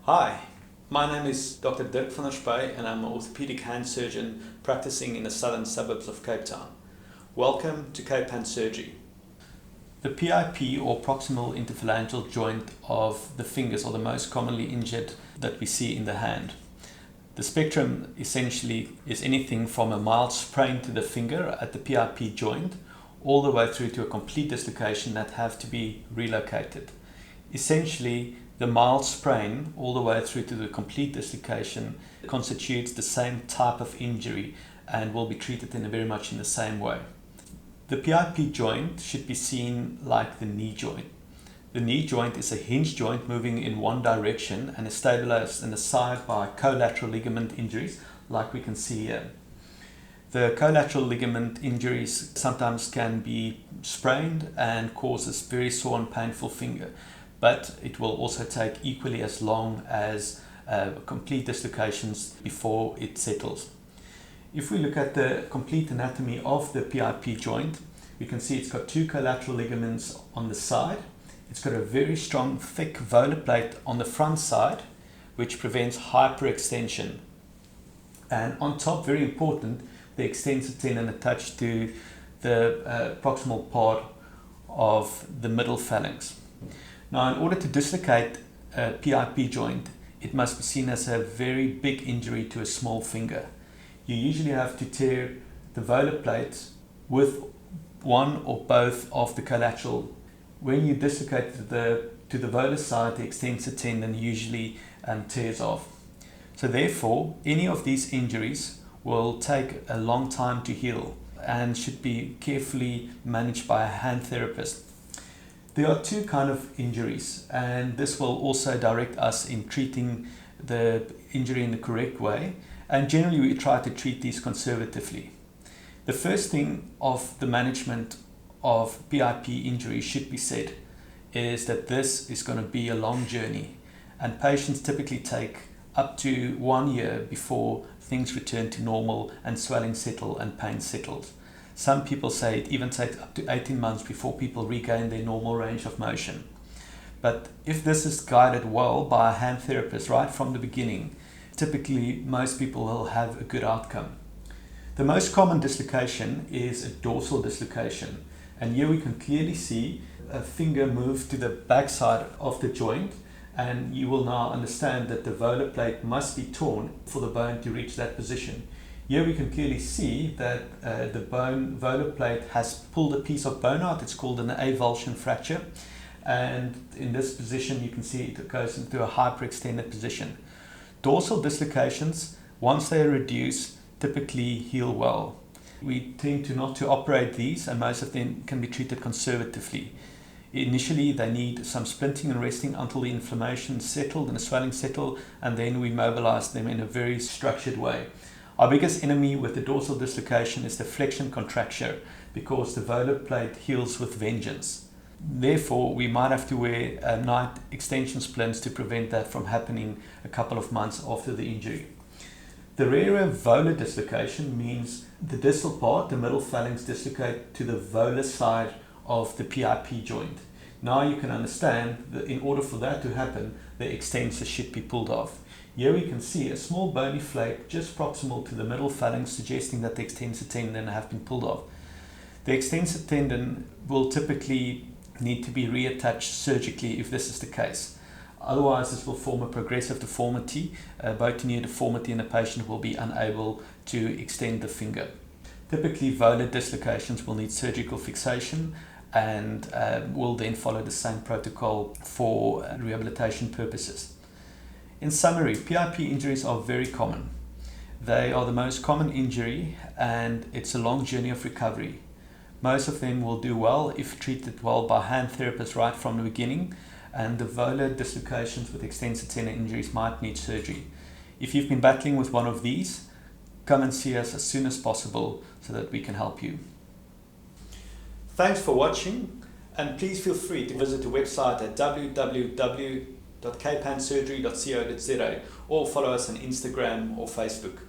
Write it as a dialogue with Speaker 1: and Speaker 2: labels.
Speaker 1: Hi, my name is Dr. Dirk van der Spy and I'm an orthopedic hand surgeon practicing in the southern suburbs of Cape Town. Welcome to Cape Hand Surgery. The PIP or proximal interphalangeal joint of the fingers are the most commonly injured that we see in the hand. The spectrum essentially is anything from a mild sprain to the finger at the PIP joint all the way through to a complete dislocation that have to be relocated. Essentially, the mild sprain all the way through to the complete dislocation constitutes the same type of injury and will be treated in very much in the same way. The PIP joint should be seen like the knee joint. The knee joint is a hinge joint moving in one direction and is stabilized in the side by collateral ligament injuries like we can see here. The collateral ligament injuries sometimes can be sprained and causes very sore and painful finger, but it will also take equally as long as complete dislocations before it settles. If we look at the complete anatomy of the PIP joint, we can see it's got two collateral ligaments on the side. It's got a very strong thick volar plate on the front side which prevents hyperextension. And on top, very important, the extensor tendon attached to the proximal part of the middle phalanx. Now, in order to dislocate a PIP joint, it must be seen as a very big injury to a small finger. You usually have to tear the volar plate with one or both of the collateral. When you dislocate to the volar side, the extensor tendon usually tears off. So therefore, any of these injuries will take a long time to heal and should be carefully managed by a hand therapist. There are two kinds of injuries, and this will also direct us in treating the injury in the correct way, and generally we try to treat these conservatively. The first thing of the management of PIP injury should be said is that this is going to be a long journey, and patients typically take up to 1 year before things return to normal and swelling settle and pain settles. Some people say it even takes up to 18 months before people regain their normal range of motion. But if this is guided well by a hand therapist right from the beginning, typically most people will have a good outcome. The most common dislocation is a dorsal dislocation, and here we can clearly see a finger move to the backside of the joint, and you will now understand that the volar plate must be torn for the bone to reach that position. Here we can clearly see that the volar plate has pulled a piece of bone out. It's called an avulsion fracture, and in this position you can see it goes into a hyperextended position. Dorsal dislocations, once they are reduced, typically heal well. We tend to not to operate these, and most of them can be treated conservatively. Initially, they need some splinting and resting until the inflammation settled and the swelling settled, and then we mobilize them in a very structured way. Our biggest enemy with the dorsal dislocation is the flexion contracture, because the volar plate heals with vengeance. Therefore, we might have to wear night extension splints to prevent that from happening a couple of months after the injury. The rarer volar dislocation means the distal part, the middle phalanx, dislocate to the volar side of the PIP joint. Now you can understand that in order for that to happen, the extensor should be pulled off. Here we can see a small bony flake just proximal to the middle phalanx, suggesting that the extensor tendon have been pulled off. The extensor tendon will typically need to be reattached surgically if this is the case. Otherwise, this will form a progressive deformity, botonia deformity, and the patient will be unable to extend the finger. Typically, volar dislocations will need surgical fixation and will then follow the same protocol for rehabilitation purposes. In summary, PIP injuries are very common. They are the most common injury, and it's a long journey of recovery. Most of them will do well if treated well by hand therapists right from the beginning, and the volar dislocations with extensor tendon injuries might need surgery. If you've been battling with one of these, come and see us as soon as possible so that we can help you. Thanks for watching, and please feel free to visit the website at www.capehandsurgery.co.za or follow us on Instagram or Facebook.